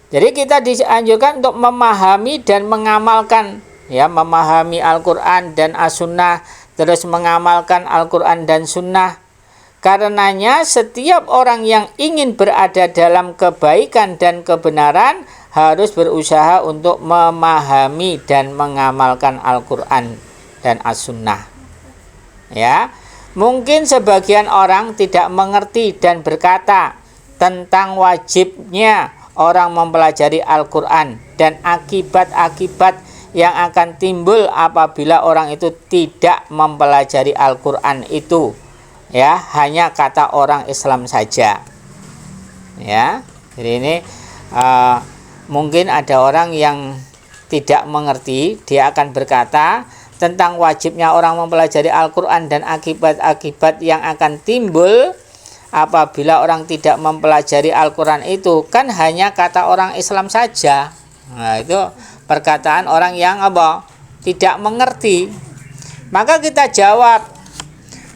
jadi kita dianjurkan untuk memahami dan mengamalkan, ya, memahami Al-Quran dan As-Sunnah, terus mengamalkan Al-Quran dan Sunnah. Karenanya setiap orang yang ingin berada dalam kebaikan dan kebenaran harus berusaha untuk memahami dan mengamalkan Al-Quran dan As-Sunnah. Ya, mungkin sebagian orang tidak mengerti dan berkata tentang wajibnya orang mempelajari Al-Quran dan akibat-akibat yang akan timbul apabila orang itu tidak mempelajari Al-Quran itu. Ya, hanya kata orang Islam saja. Ya, jadi ini mungkin ada orang yang tidak mengerti, dia akan berkata tentang wajibnya orang mempelajari Al-Quran dan akibat-akibat yang akan timbul apabila orang tidak mempelajari Al-Quran itu, kan hanya kata orang Islam saja. Nah, itu perkataan orang yang apa? Tidak mengerti. Maka kita jawab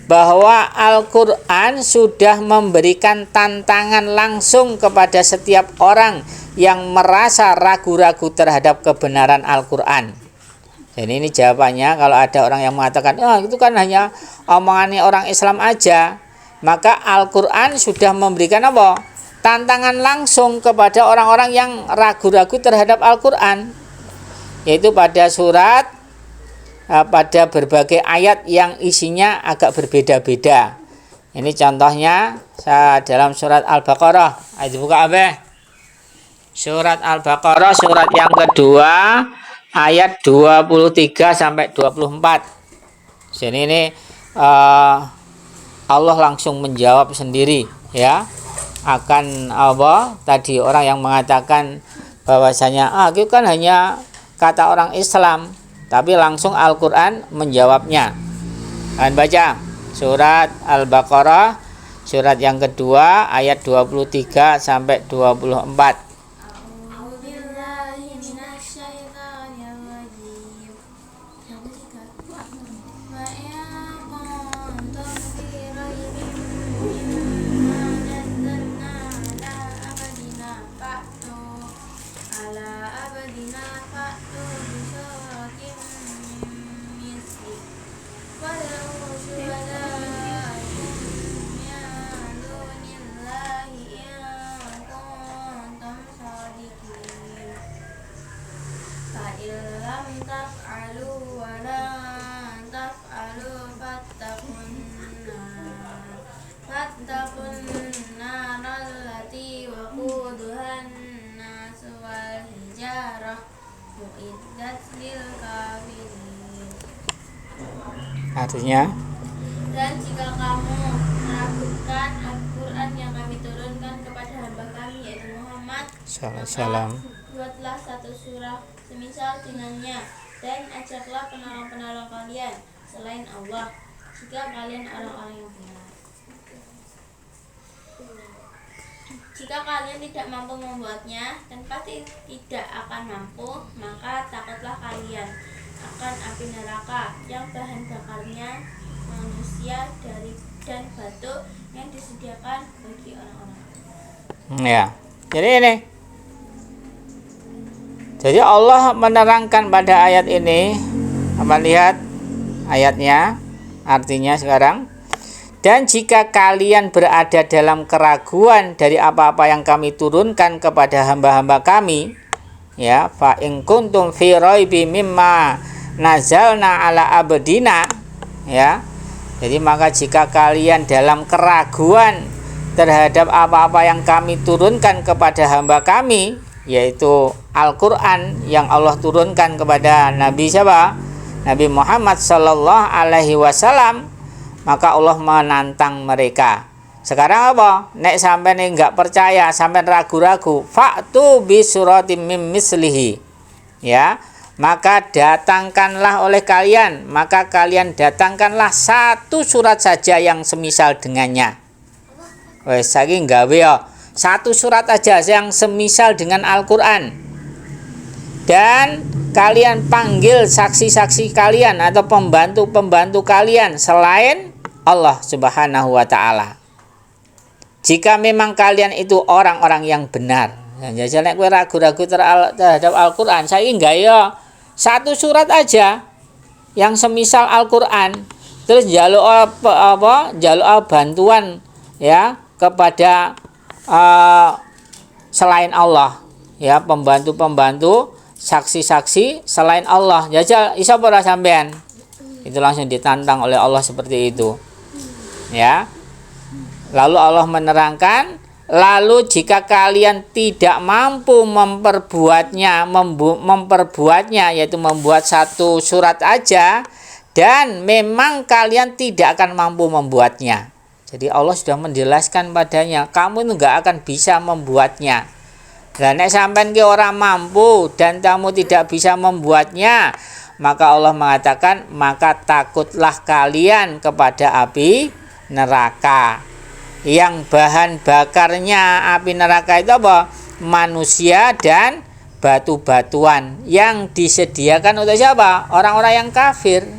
bahwa Al-Quran sudah memberikan tantangan langsung kepada setiap orang yang merasa ragu-ragu terhadap kebenaran Al-Quran. Jadi ini jawabannya, kalau ada orang yang mengatakan, itu kan hanya omongannya orang Islam aja, maka Al-Quran sudah memberikan apa? Tantangan langsung kepada orang-orang yang ragu-ragu terhadap Al-Quran, yaitu pada pada berbagai ayat yang isinya agak berbeda-beda. Ini contohnya dalam surat Al-Baqarah. Ayat buka apa? Surat Al-Baqarah, surat yang kedua, ayat 23 sampai 24. Jadi ini Allah langsung menjawab sendiri, ya. akan apa tadi orang yang mengatakan bahwasanya itu kan hanya kata orang Islam, tapi langsung Al-Qur'an menjawabnya. Kalian baca surat Al-Baqarah surat yang kedua ayat 23 sampai 24. Artinya, dan jika kamu meragukan Al-Quran yang kami turunkan kepada hamba kami yaitu Muhammad, Salam. buatlah satu surah semisal dengannya dan ajaklah penolong-penolong kalian selain Allah jika kalian orang-orang yang benar. Jika kalian tidak mampu membuatnya dan pasti tidak akan mampu, maka takutlah kalian akan api neraka yang bahan bakarnya manusia dan batu yang disediakan bagi orang-orang. Ya. Jadi ini. Jadi Allah menerangkan pada ayat ini, apa lihat ayatnya, artinya sekarang. Dan jika kalian berada dalam keraguan dari apa-apa yang kami turunkan kepada hamba-hamba kami, ya, fa in kuntum fi raibi mimma nazalna ala abdina, ya. Jadi maka jika kalian dalam keraguan terhadap apa-apa yang kami turunkan kepada hamba kami, yaitu Al-Qur'an yang Allah turunkan kepada Nabi siapa? Nabi Muhammad sallallahu alaihi wasallam, maka Allah menantang mereka. Sekarang apa? Nek sampai enggak percaya, sampai ragu-ragu, fa'tu bi suratim mim mislihi. Ya, maka datangkanlah oleh kalian, maka kalian datangkanlah satu surat saja yang semisal dengannya. Wes saiki gawe ya, satu surat aja yang semisal dengan Al-Qur'an. Dan kalian panggil saksi-saksi kalian atau pembantu-pembantu kalian selain Allah Subhanahu wa taala. Jika memang kalian itu orang-orang yang benar. Ya nek kowe ragu-ragu terhadap Al-Qur'an, saiki enggak ya satu surat aja yang semisal Al-Qur'an. Terus njaluk njaluk bantuan ya kepada selain Allah, ya, pembantu-pembantu, saksi-saksi selain Allah. Jajal iso ora sampean? Itu langsung ditantang oleh Allah seperti itu. Ya. Lalu Allah menerangkan, lalu jika kalian tidak mampu memperbuatnya, yaitu membuat satu surat aja, dan memang kalian tidak akan mampu membuatnya. Jadi Allah sudah menjelaskan padanya, kamu itu enggak akan bisa membuatnya. Dan nek sampean ki ora mampu dan kamu tidak bisa membuatnya, maka Allah mengatakan, maka takutlah kalian kepada api neraka. Yang bahan bakarnya api neraka itu apa? Manusia dan batu-batuan yang disediakan untuk siapa? Orang-orang yang kafir.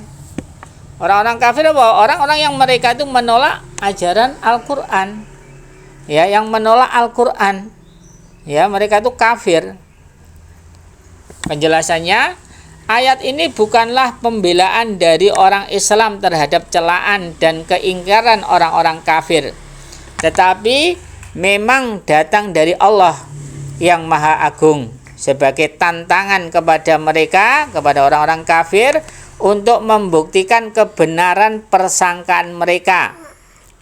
Orang-orang kafir apa? Orang-orang yang mereka itu menolak ajaran Al-Qur'an. Ya, yang menolak Al-Qur'an. Ya, mereka itu kafir. Penjelasannya, ayat ini bukanlah pembelaan dari orang Islam terhadap celaan dan keingkaran orang-orang kafir, tetapi memang datang dari Allah yang Maha Agung sebagai tantangan kepada mereka, kepada orang-orang kafir, untuk membuktikan kebenaran persangkaan mereka,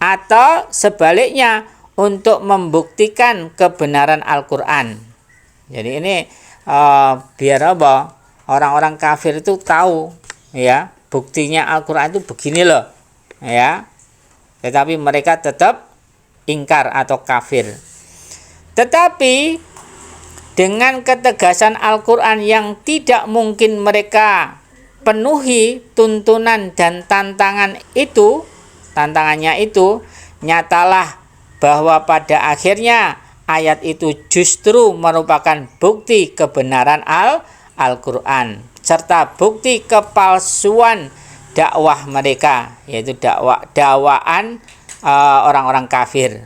atau sebaliknya untuk membuktikan kebenaran Al-Qur'an. Jadi ini biar apa? Orang-orang kafir itu tahu, ya, buktinya Al-Qur'an itu begini loh, ya. Tetapi mereka tetap ingkar atau kafir. Tetapi dengan ketegasan Al-Quran yang tidak mungkin mereka penuhi tuntunan dan tantangannya itu, nyatalah bahwa pada akhirnya ayat itu justru merupakan bukti kebenaran Al-Quran serta bukti kepalsuan dakwah mereka, yaitu dakwaan orang-orang kafir.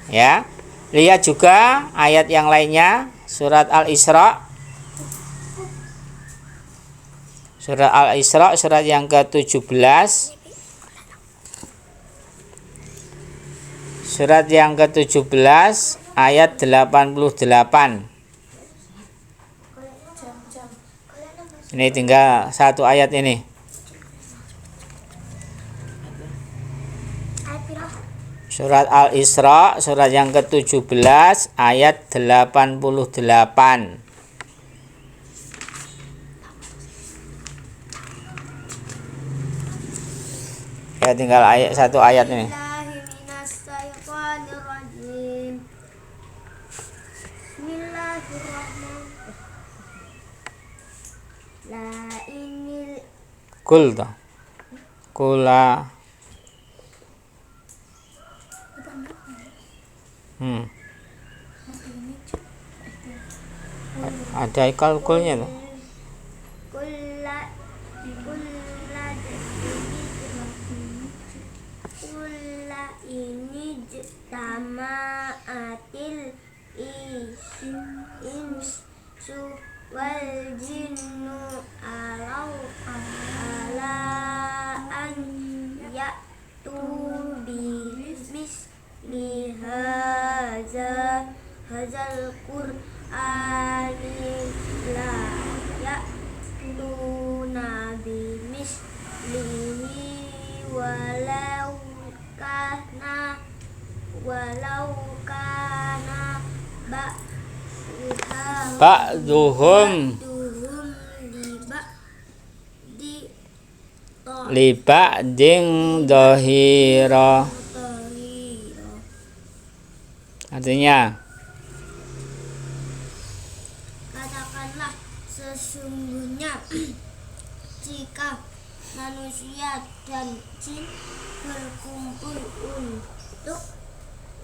Ya, lihat juga ayat yang lainnya, surat Al-Isra, surat yang ke-17, surat yang ke-17 ayat 88. Ini tinggal satu ayat ini. Surat Al-Isra, surat yang ke-17 ayat 88. Ya, tinggal satu ayat ini. Kul toh. Kula. Ada kalkulnya tuh. Kula ini jama'atil insu wal jinnu ala an ya'tu bi misli hazal qur'ani la ya'tuna bi mislihi walau kana ba'duhum li ba'din dhahira. Artinya, katakanlah sesungguhnya jika manusia dan jin berkumpul untuk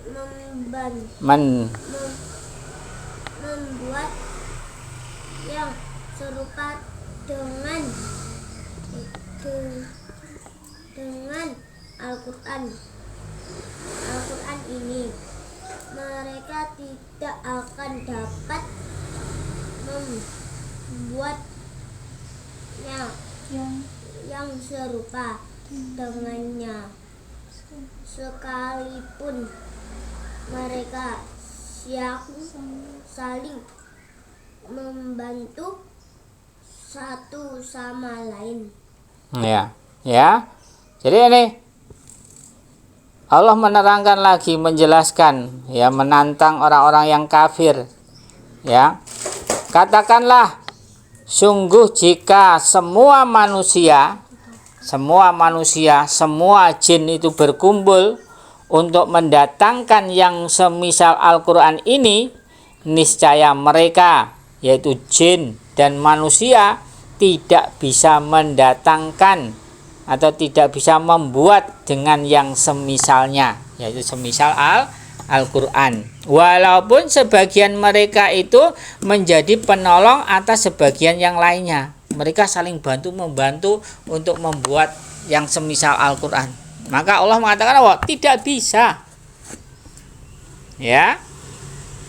membuat yang serupa dengan Al-Quran ini, mereka tidak akan dapat membuatnya yang serupa dengannya, sekalipun mereka saling membantu satu sama lain. Ya. Jadi ini Allah menerangkan lagi, menjelaskan, ya, menantang orang-orang yang kafir. Ya. Katakanlah, sungguh jika semua manusia, semua jin itu berkumpul untuk mendatangkan yang semisal Al-Quran ini, niscaya mereka, yaitu jin dan manusia, tidak bisa mendatangkan atau tidak bisa membuat dengan yang semisalnya, yaitu semisal Al-Quran. Walaupun sebagian mereka itu menjadi penolong atas sebagian yang lainnya, mereka saling bantu-membantu untuk membuat yang semisal Al-Quran. Maka Allah mengatakan bahwa tidak bisa. Ya,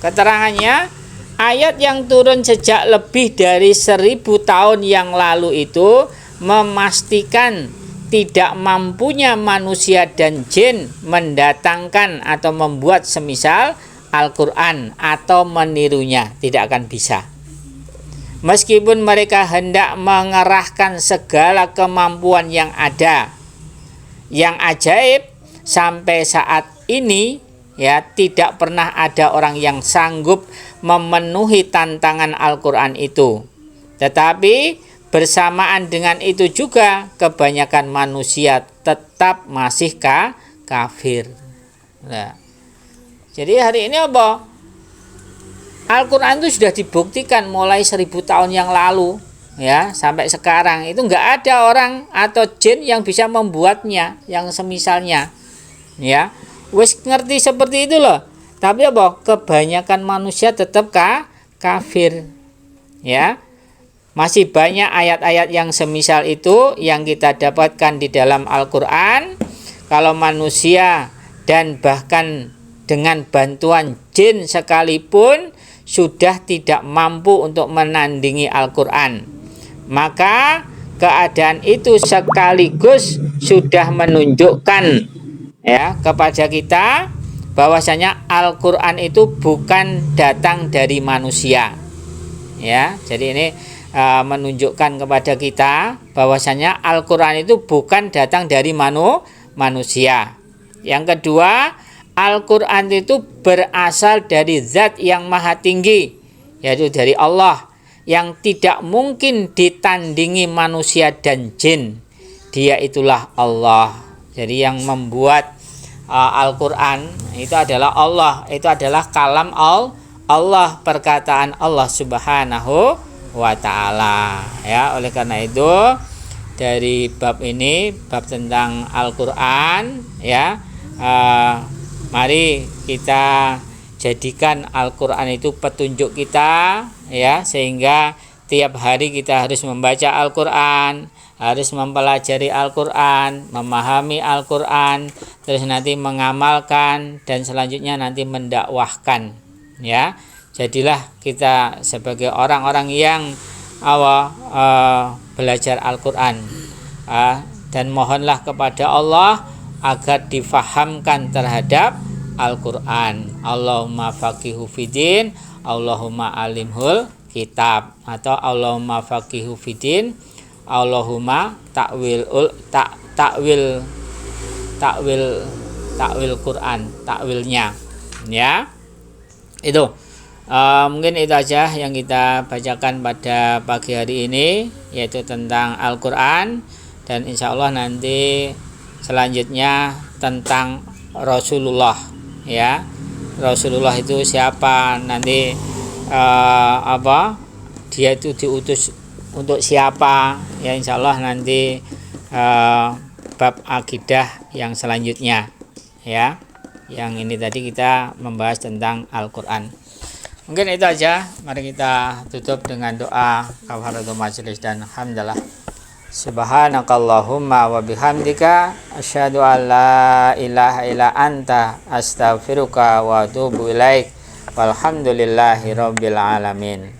keterangannya, ayat yang turun sejak lebih dari 1000 tahun yang lalu itu memastikan tidak mampunya manusia dan jin mendatangkan atau membuat semisal Al-Quran atau menirunya. Tidak akan bisa. Meskipun mereka hendak mengerahkan segala kemampuan yang ada, yang ajaib, sampai saat ini, ya, tidak pernah ada orang yang sanggup memenuhi tantangan Al-Quran itu. Tetapi bersamaan dengan itu juga kebanyakan manusia tetap masih kafir. Nah, jadi hari ini apa? Al-Quran itu sudah dibuktikan mulai 1000 tahun yang lalu, ya, sampai sekarang itu nggak ada orang atau jin yang bisa membuatnya, yang semisalnya, ya. Wis ngerti seperti itu loh. Tapi apa? Kebanyakan manusia tetap kafir, ya. Masih banyak ayat-ayat yang semisal itu yang kita dapatkan di dalam Al-Quran. Kalau manusia dan bahkan dengan bantuan jin sekalipun sudah tidak mampu untuk menandingi Al-Quran, maka keadaan itu sekaligus sudah menunjukkan, ya, kepada kita bahwasanya Al-Quran itu bukan datang dari manusia, ya. Jadi ini menunjukkan kepada kita bahwasanya Al-Quran itu bukan datang dari manusia. Yang kedua, Al-Quran itu berasal dari zat yang maha tinggi, yaitu dari Allah, yang tidak mungkin ditandingi manusia dan jin. Dia itulah Allah. Jadi yang membuat Al-Quran itu adalah Allah, itu adalah kalam Allah, perkataan Allah Subhanahu wa ta'ala, ya. Oleh karena itu dari bab ini, bab tentang Al-Quran, ya, mari kita jadikan Al-Quran itu petunjuk kita, ya, sehingga tiap hari kita harus membaca Al-Quran, harus mempelajari Al-Quran, memahami Al-Quran, terus nanti mengamalkan, dan selanjutnya nanti mendakwahkan, ya. Jadilah kita sebagai orang-orang yang belajar Al-Quran, dan mohonlah kepada Allah agar difahamkan terhadap Al-Quran. Allahumma faqihu fiddin, Allahumma alimhul kitab, atau Allahumma faqihu fiddin, Allahumma takwil Quran, takwilnya, ya. Itu mungkin itu aja yang kita bacakan pada pagi hari ini, yaitu tentang Al-Quran, dan insya Allah nanti selanjutnya tentang Rasulullah, ya. Rasulullah itu siapa, nanti dia itu diutus untuk siapa, ya. Insya Allah nanti bab akidah yang selanjutnya, ya. Yang ini tadi kita membahas tentang Al-Quran. Mungkin itu aja. Mari kita tutup dengan doa kafaratul majelis dan hamdalah. Subhanakallahumma wa bihamdika asyhadu an la ilaha illa anta astaghfiruka wa atubu ilaik. Walhamdulillahi rabbil alamin.